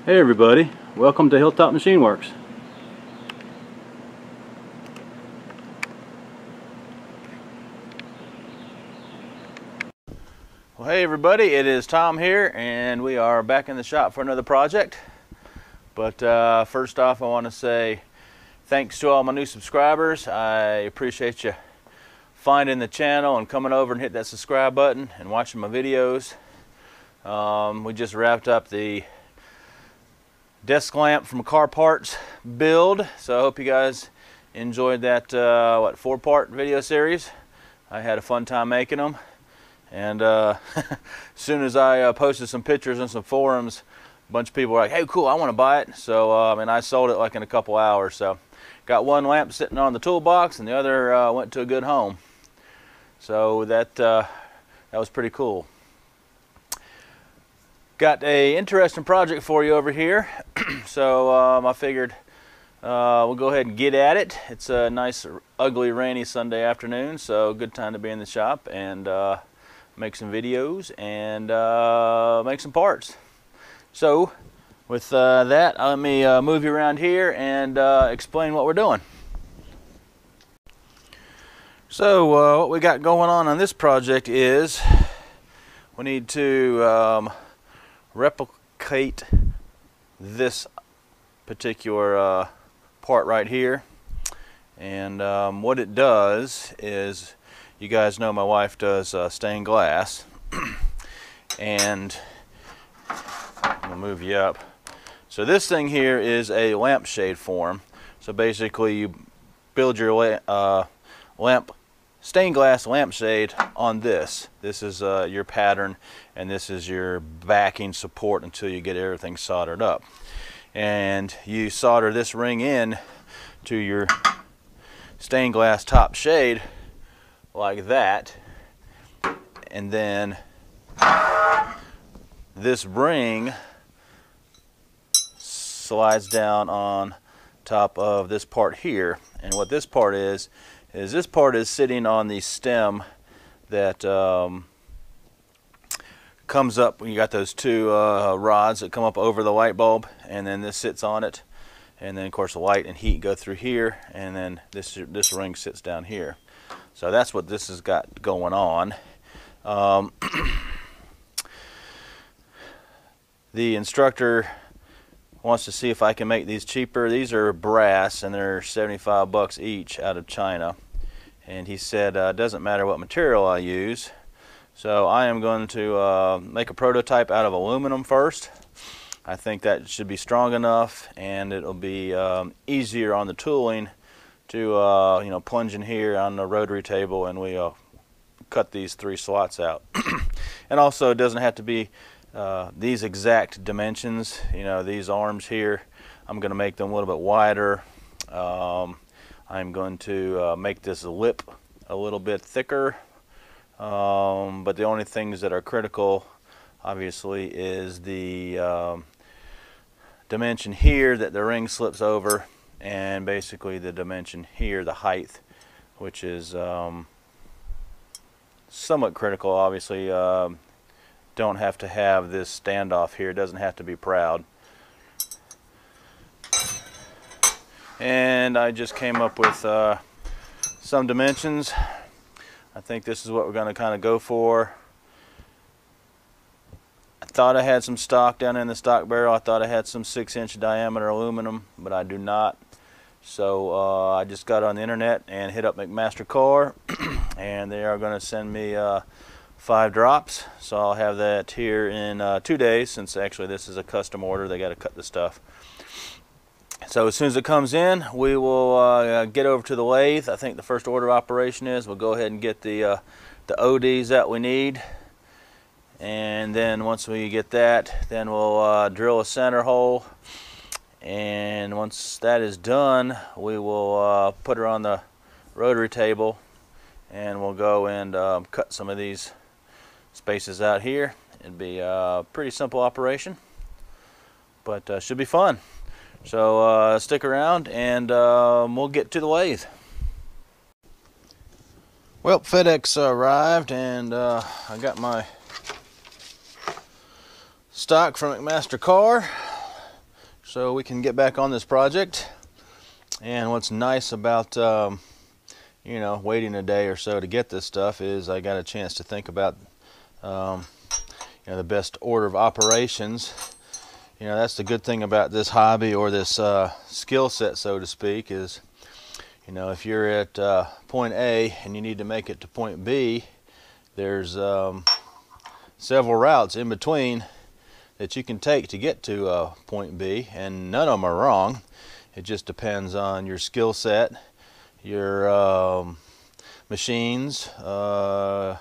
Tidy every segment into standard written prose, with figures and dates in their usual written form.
Hey everybody, welcome to Hilltop Machine Works. Well, hey everybody, it is Tom here and we are back in the shop for another project. But first off, I want to say thanks to all my new subscribers. I appreciate you finding the channel and coming over and hit that subscribe button and watching my videos. We just wrapped up the desk lamp from Car Parts build, so I hope you guys enjoyed that 4-part video series. I had a fun time making them, and as soon as I posted some pictures on some forums, a bunch of people were like, hey cool, I want to buy it. So and I sold it like in a couple hours. So got one lamp sitting on the toolbox and the other went to a good home. So that was pretty cool. Got a interesting project for you over here. So I figured we'll go ahead and get at it. It's a nice, ugly, rainy Sunday afternoon, so good time to be in the shop and make some videos and make some parts. So with that, let me move you around here and explain what we're doing. So what we got going on this project is we need to replicate this particular part right here, and what it does is, you guys know my wife does stained glass, and I'll move you up. So this thing here is a lampshade form. So basically you build your stained glass lampshade on this. This is your pattern, and this is your backing support until you get everything soldered up. And you solder this ring in to your stained glass top shade like that, and then this ring slides down on top of this part here. And what this part is this part is sitting on the stem that comes up when you got those two rods that come up over the light bulb, and then this sits on it, and then of course the light and heat go through here, and then this ring sits down here. So that's what this has got going on. The instructor wants to see if I can make these cheaper. These are brass and they're 75 bucks each out of China, and he said it doesn't matter what material I use. So I am going to make a prototype out of aluminum first. I think that should be strong enough, and it'll be easier on the tooling to you know, plunge in here on the rotary table, and we cut these 3 slots out. And also it doesn't have to be these exact dimensions. You know, these arms here, I'm going to make them a little bit wider. I'm going to make this lip a little bit thicker. But the only things that are critical obviously is the dimension here that the ring slips over, and basically the dimension here, the height, which is somewhat critical. Obviously don't have to have this standoff here, it doesn't have to be proud. And I just came up with some dimensions. I think this is what we're going to kind of go for. I thought I had some stock down in the stock barrel. I thought I had some 6-inch diameter aluminum, but I do not. So I just got on the internet and hit up McMaster-Carr, and they are going to send me 5 drops. So I'll have that here in 2 days, since actually this is a custom order. They got to cut the stuff. So as soon as it comes in, we will get over to the lathe. I think the first order of operation is we'll go ahead and get the ODs that we need, and then once we get that, then we'll drill a center hole, and once that is done, we will put her on the rotary table, and we'll go and cut some of these spaces out here. It'd be a pretty simple operation, but should be fun. So stick around and we'll get to the lathe. Well, FedEx arrived, and I got my stock from McMaster-Carr. So we can get back on this project. And what's nice about you know, waiting a day or so to get this stuff is I got a chance to think about you know, the best order of operations. You know, that's the good thing about this hobby, or this skill set, so to speak, is, you know, if you're at point A and you need to make it to point B, there's several routes in between that you can take to get to point B, and none of them are wrong. It just depends on your skill set, your machines, your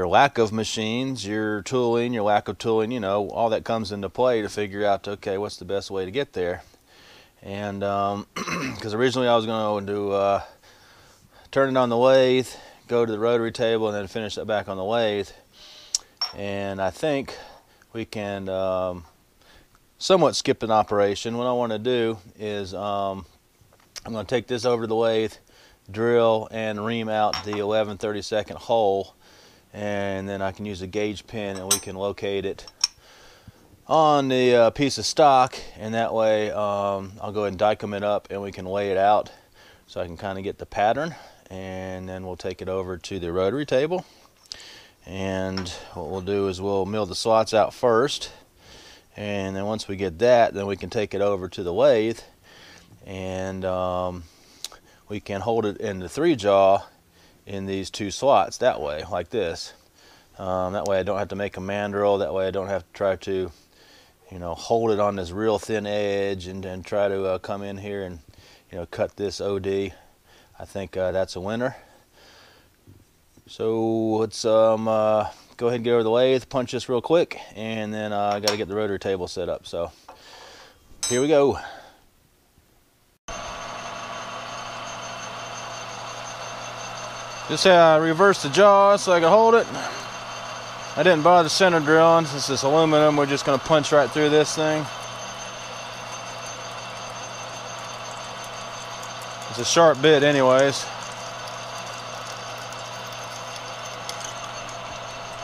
lack of machines, your tooling, your lack of tooling, you know, all that comes into play to figure out, okay, what's the best way to get there. And because originally I was going to do turn it on the lathe, go to the rotary table, and then finish it back on the lathe. And I think we can somewhat skip an operation. What I want to do is I'm going to take this over to the lathe, drill and ream out the 11/32 hole, and then I can use a gauge pin and we can locate it on the piece of stock, and that way I'll go ahead and dicom it up and we can lay it out so I can kind of get the pattern, and then we'll take it over to the rotary table. And what we'll do is we'll mill the slots out first, and then once we get that, then we can take it over to the lathe, and we can hold it in the 3-jaw in these 2 slots that way, like this. That way I don't have to make a mandrel. That way I don't have to try to, you know, hold it on this real thin edge and try to come in here and, you know, cut this OD. I think that's a winner. So let's go ahead and get over the lathe, punch this real quick, and then I got to get the rotary table set up. So here we go. Just reverse the jaw so I can hold it. I didn't bother center drilling since it's aluminum. We're just going to punch right through this thing. It's a sharp bit anyways.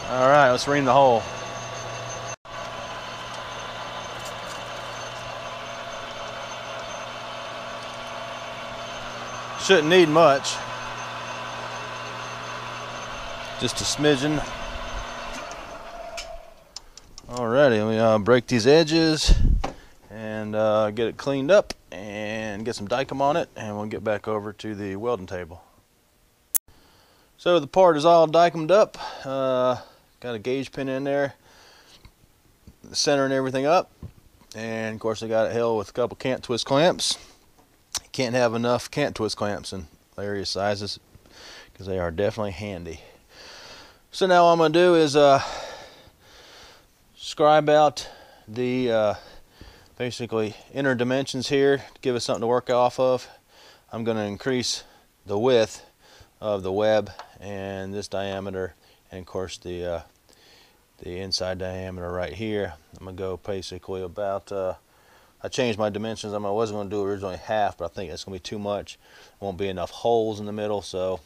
Alright, let's ream the hole. Shouldn't need much. Just a smidgen. Alrighty, we break these edges and get it cleaned up and get some dicom on it, and we'll get back over to the welding table. So the part is all dicomed up. Got a gauge pin in there, centering everything up, and of course I got it held with a couple cant twist clamps. You can't have enough cant twist clamps in various sizes because they are definitely handy. So now what I'm going to do is scribe out the basically inner dimensions here to give us something to work off of. I'm going to increase the width of the web and this diameter, and of course the inside diameter right here. I'm going to go basically about, I changed my dimensions. I wasn't going to do originally half, but I think that's going to be too much. Won't be enough holes in the middle, so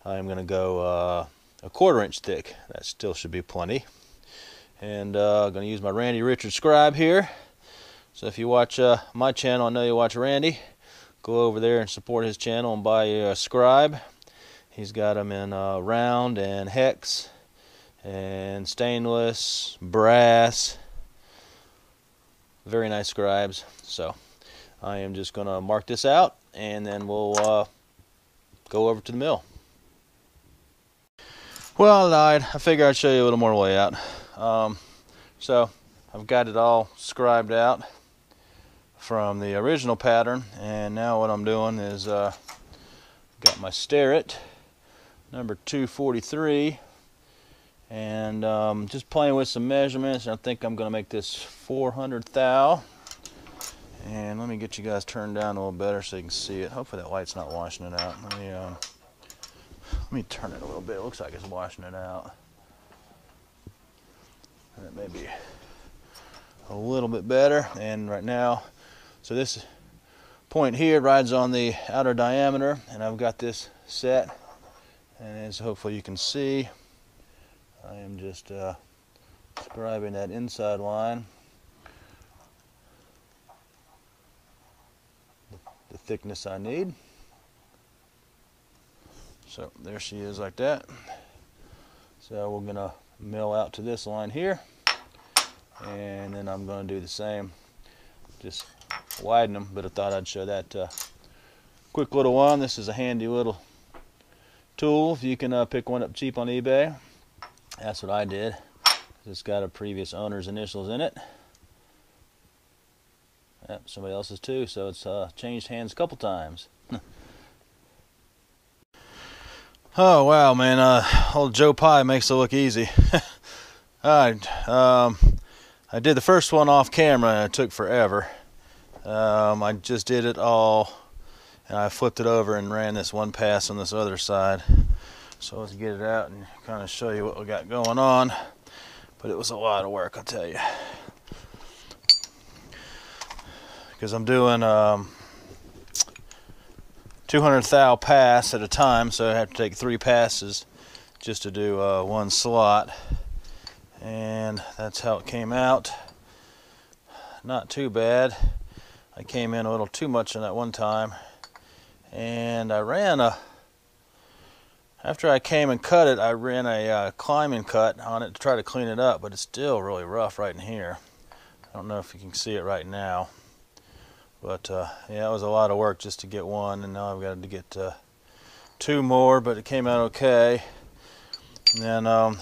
I'm going to go a 1/4 inch thick. That still should be plenty. And I'm going to use my Randy Richards scribe here. So if you watch my channel, I know you watch Randy, go over there and support his channel and buy a scribe. He's got them in round and hex and stainless, brass. Very nice scribes. So I am just going to mark this out, and then we'll go over to the mill. Well, I lied. I figured I'd show you a little more layout. So I've got it all scribed out from the original pattern, and now what I'm doing is got my Starrett number 243, and just playing with some measurements. I think I'm going to make this 400 thou. And let me get you guys turned down a little better so you can see it. Hopefully that light's not washing it out. Let me turn it a little bit. It looks like it's washing it out. That may be a little bit better. And right now, so this point here rides on the outer diameter, and I've got this set. And as hopefully you can see, I am just scribing that inside line. thickness I need. So there she is like that. So we're gonna mill out to this line here, and then I'm gonna do the same, just widen them. But I thought I'd show that quick little one. This is a handy little tool. If you can pick one up cheap on eBay, that's what I did. It's got a previous owner's initials in it. Yep, somebody else's too, so it's changed hands a couple times. Oh wow, man, old Joe Pye makes it look easy. Alright, I did the first one off camera and it took forever. I just did it all, and I flipped it over and ran this one pass on this other side. So let's get it out and kind of show you what we got going on. But it was a lot of work, I'll tell you. Because I'm doing 200 thou pass at a time, so I have to take 3 passes just to do one slot. And that's how it came out. Not too bad. I came in a little too much in that one time. And I ran after I came and cut it, I ran a climbing cut on it to try to clean it up, but it's still really rough right in here. I don't know if you can see it right now. But yeah, it was a lot of work just to get one, and now I've got to get 2 more, but it came out okay. And then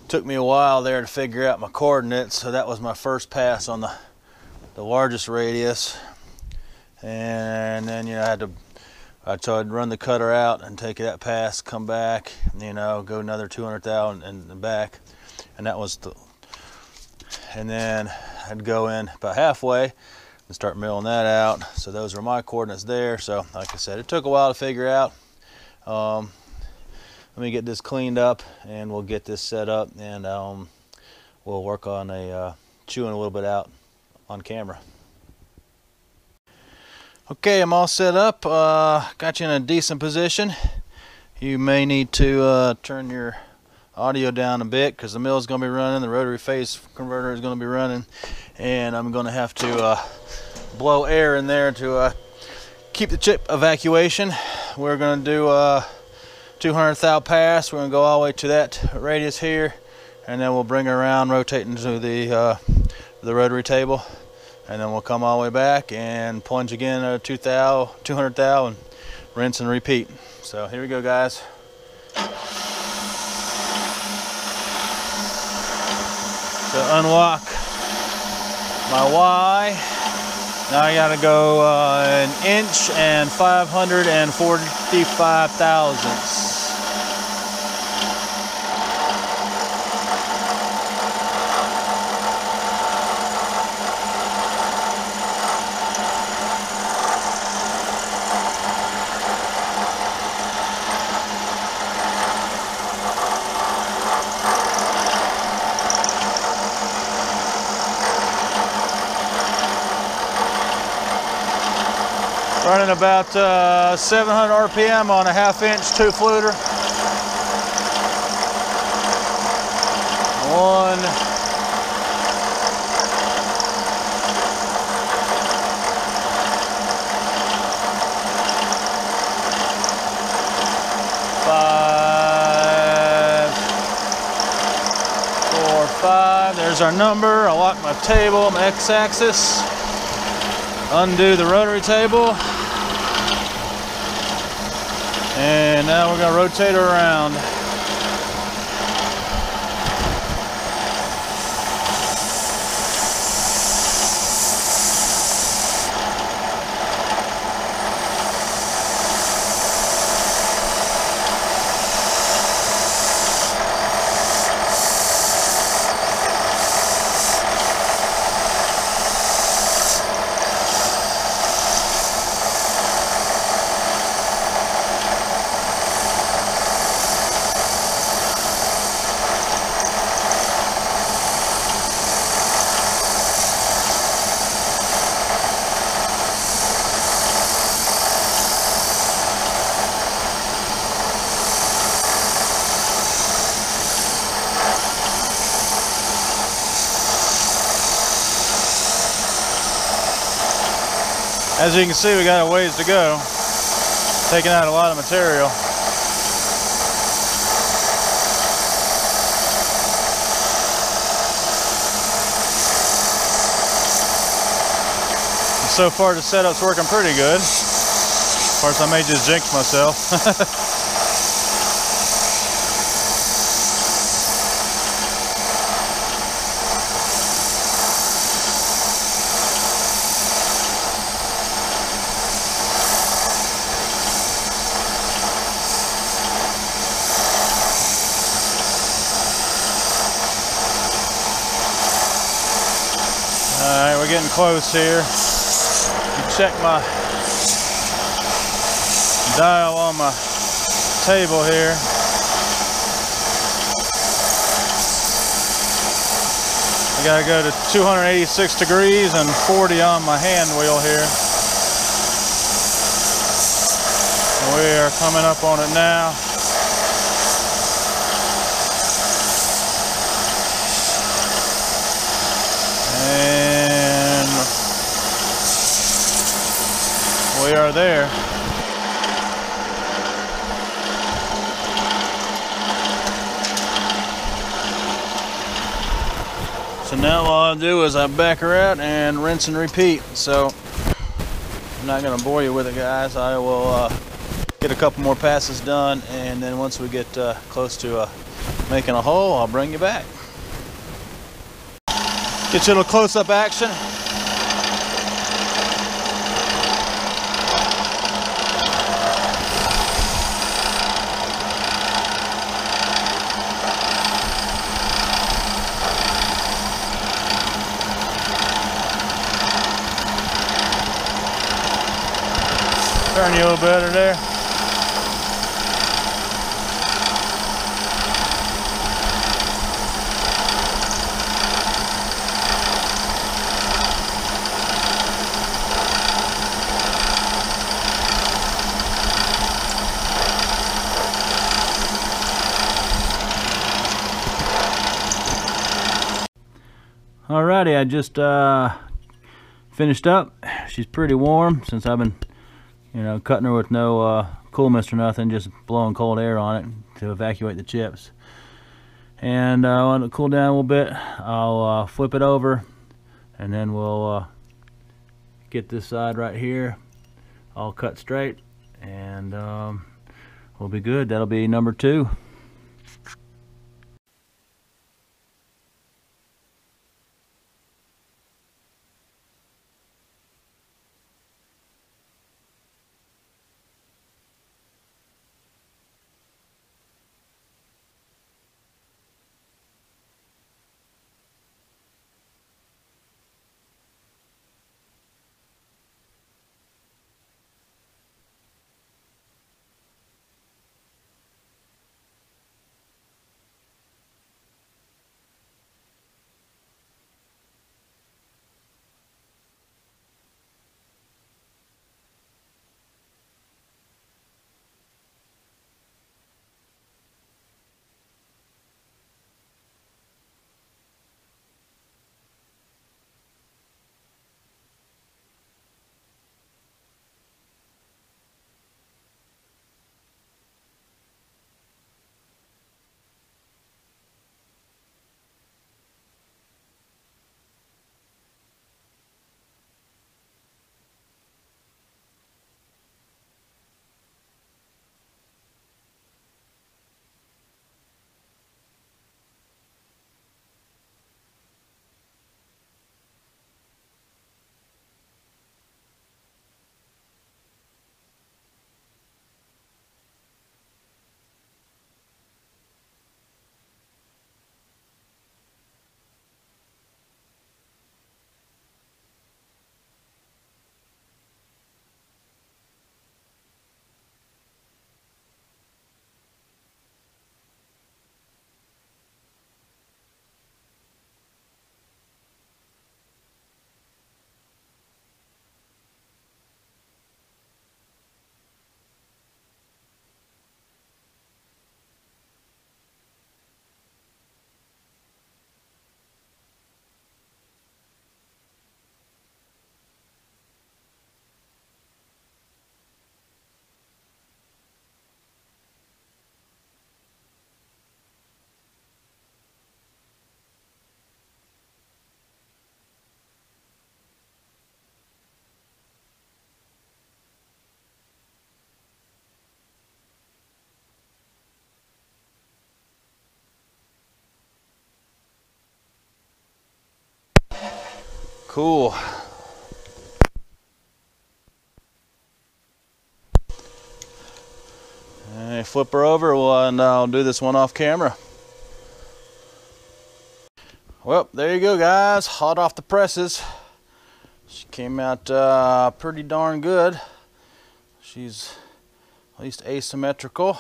took me a while there to figure out my coordinates, so that was my first pass on the largest radius. And then, you know, I'd run the cutter out and take that pass, come back, you know, go another 200 thou and back, and that was and then I'd go in about halfway and start milling that out. So those were my coordinates there. So like I said, it took a while to figure out. Let me get this cleaned up and we'll get this set up, and we'll work on chewing a little bit out on camera. Okay, I'm all set up. Got you in a decent position. You may need to turn your audio down a bit because the mill is going to be running, the rotary phase converter is going to be running, and I'm going to have to blow air in there to keep the chip evacuation. We're going to do 200 thou pass. We're going to go all the way to that radius here, and then we'll bring it around, rotate into the rotary table, and then we'll come all the way back and plunge again 200 thou, and rinse and repeat. So here we go, guys. To unlock my Y, now I gotta go 1 inch and 545 thousandths. Running about 700 RPM on a 1/2 inch 2-fluter. 1, 5, 4, 5. There's our number. I'll lock my table, my X-axis. Undo the rotary table. And now we're going to rotate her around. As you can see, we got a ways to go. Taking out a lot of material. So far the setup's working pretty good. Of course, I may just jinx myself. Alright, we're getting close here. Check my dial on my table here. I gotta go to 286 degrees and 40 on my hand wheel here. And we are coming up on it now. And we are there. So now all I'll do is I back her out and rinse and repeat. So I'm not going to bore you with it, guys. I will get a couple more passes done, and then once we get close to making a hole, I'll bring you back. Get you a little close-up action. Turn you a little better there. Alrighty, I just finished up. She's pretty warm since I've been, cutting her with no cool mist or nothing, just blowing cold air on it to evacuate the chips. And I want it to cool down a little bit. I'll flip it over, and then we'll get this side right here all cut straight, and we'll be good. That'll be number 2. Cool. And flip her over, and I'll do this one off camera. Well, there you go, guys. Hot off the presses. She came out pretty darn good. She's at least asymmetrical.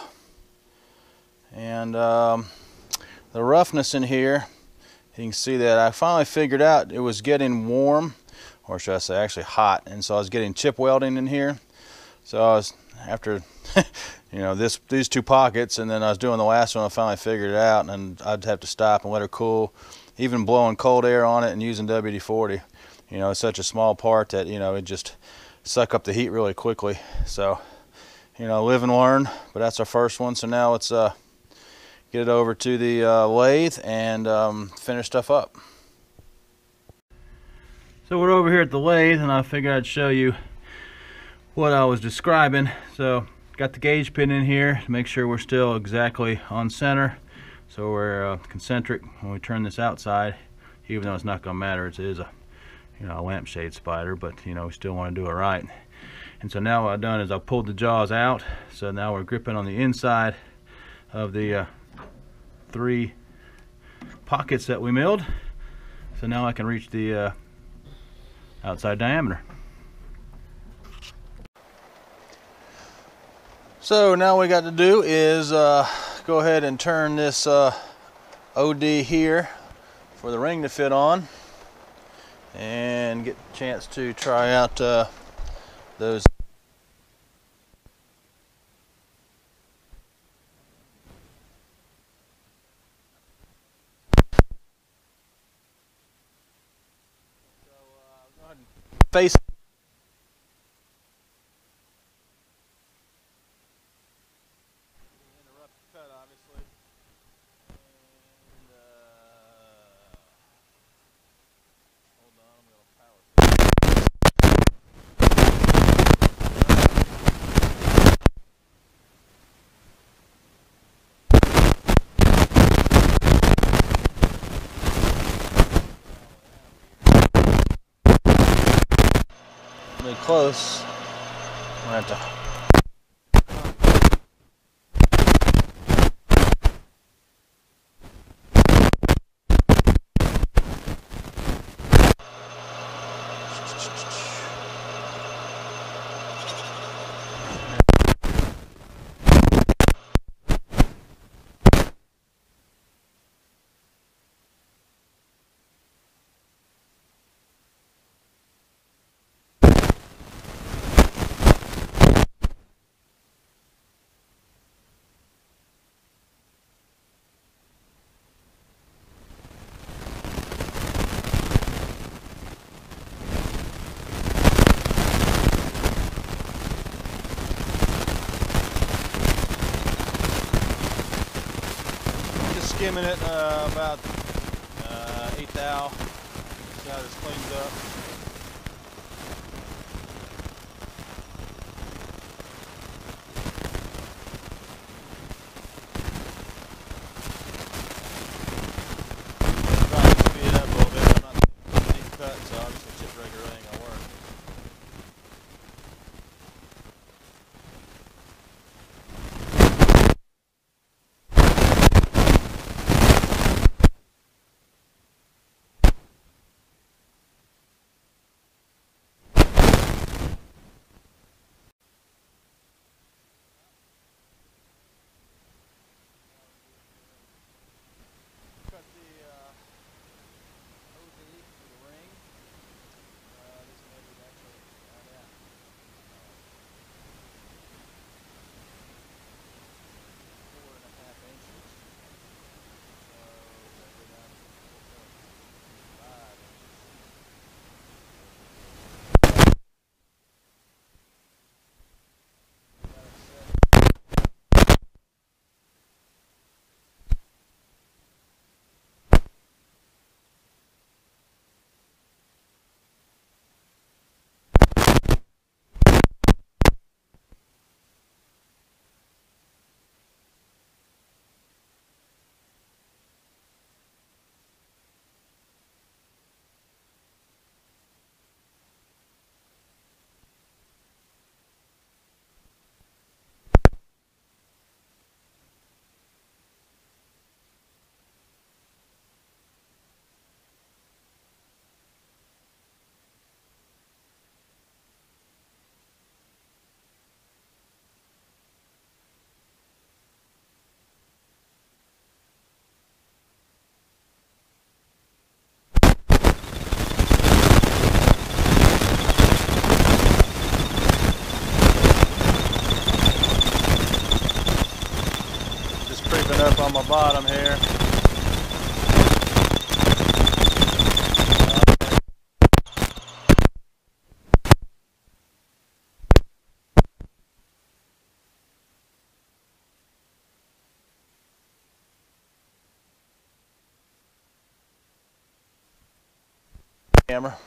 And the roughness in here, you can see that I finally figured out it was getting warm, or should I say actually hot, and so I was getting chip welding in here. So I was, after you know, these two pockets, and then I was doing the last one, I finally figured it out, and I'd have to stop and let her cool. Even blowing cold air on it and using WD-40, you know, it's such a small part that, you know, it just suck up the heat really quickly. So, you know, live and learn. But that's our first one, so now let's get it over to the lathe and finish stuff up. So we're over here at the lathe, and I figured I'd show you what I was describing. So got the gauge pin in here to make sure we're still exactly on center, so we're concentric when we turn this outside, even though it's not going to matter. It is a, you know, a lampshade spider, but you know, we still want to do it right. And so now what I've done is I pulled the jaws out, so now we're gripping on the inside of the 3 pockets that we milled. So now I can reach the outside diameter. So now what we got to do is go ahead and turn this OD here for the ring to fit on, and get a chance to try out those. So go ahead and face cut, obviously. And hold on, I'm going to power really close. I'm going to have to skimming it about 1/8 thou. See how this cleans up. Trying to speed it up a little bit. I'm not deep cut, so obviously chip regular ain't gonna work. my bottom here. Camera.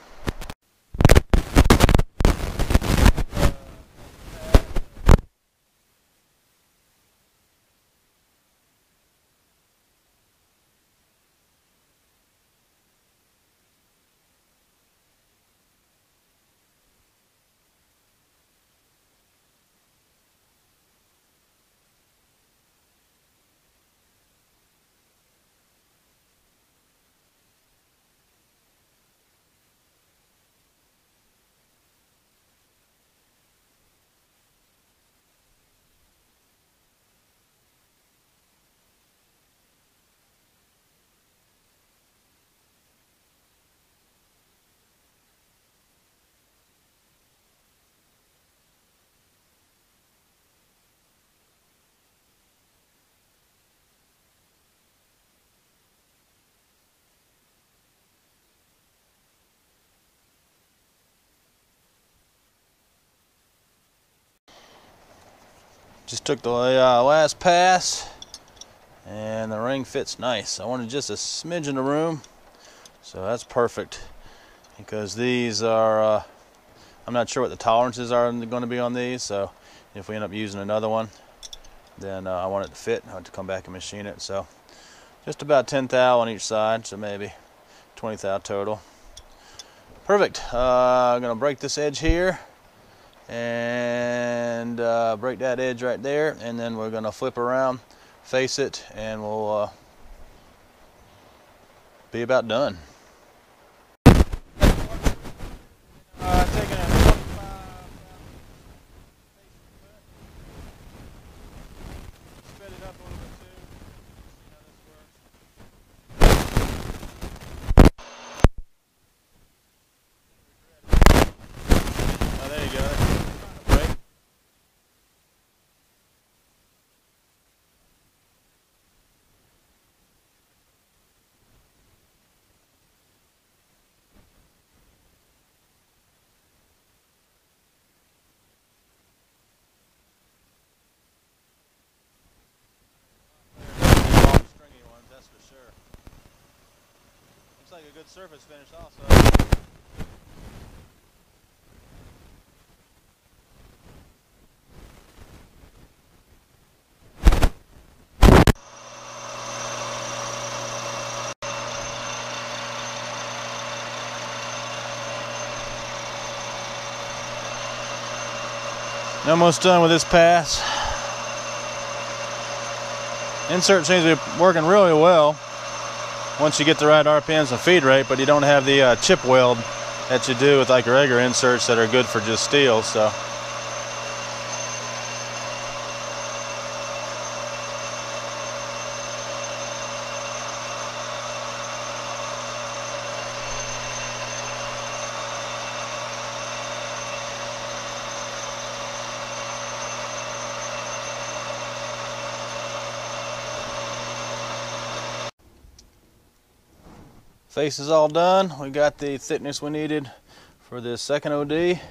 Just took the last pass, and the ring fits nice. I wanted just a smidgen of room, so that's perfect. Because these are, I'm not sure what the tolerances are going to be on these, so if we end up using another one, then I want it to fit. I have to come back and machine it. So just about 10 thou on each side, so maybe 20 thou total. Perfect. I'm going to break this edge here, and break that edge right there, and then we're going to flip around, face it, and we'll be about done. Looks like a good surface finish also. Almost done with this pass. Insert seems to be working really well once you get the right RPMs and feed rate, but you don't have the chip weld that you do with like regular inserts that are good for just steel. So face is all done. We got the thickness we needed for this second OD.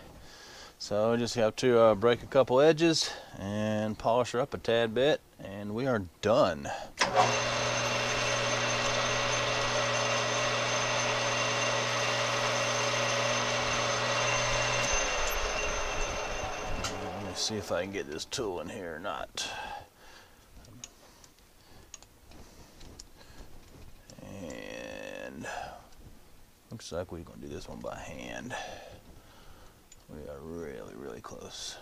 So we just have to break a couple edges and polish her up a tad bit, and we are done. Let me see if I can get this tool in here or not. Looks like we're going to do this one by hand. We are really, really close.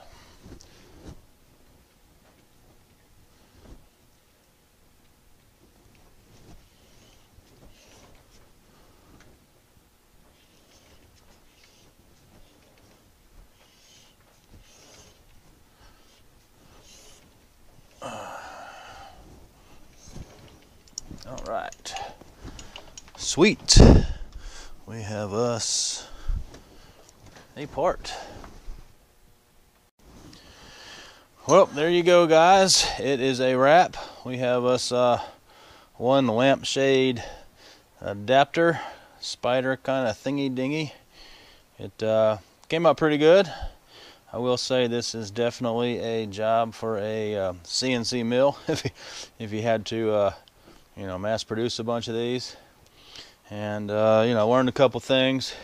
All right. Sweet. We have us a part. Well, there you go, guys. It is a wrap. We have us one lampshade adapter, spider kind of thingy dingy. It came out pretty good. I will say this is definitely a job for a CNC mill if you had to mass produce a bunch of these. And learned a couple things.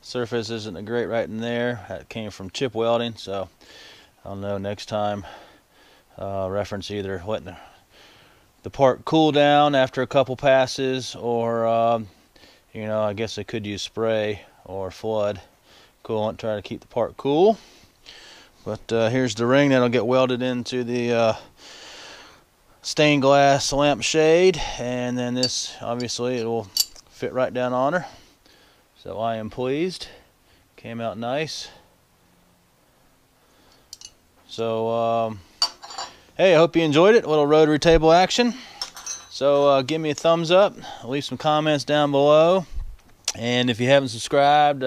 Surface isn't great right in there. That came from chip welding, so I'll know next time. Reference either letting the part cool down after a couple passes, or I guess I could use spray or flood coolant, try to keep the part cool. But here's the ring that'll get welded into the stained glass lampshade, and then this, obviously, it will fit right down on her. So I am pleased. Came out nice. So hey, I hope you enjoyed it. A little rotary table action. So give me a thumbs up, leave some comments down below, and if you haven't subscribed,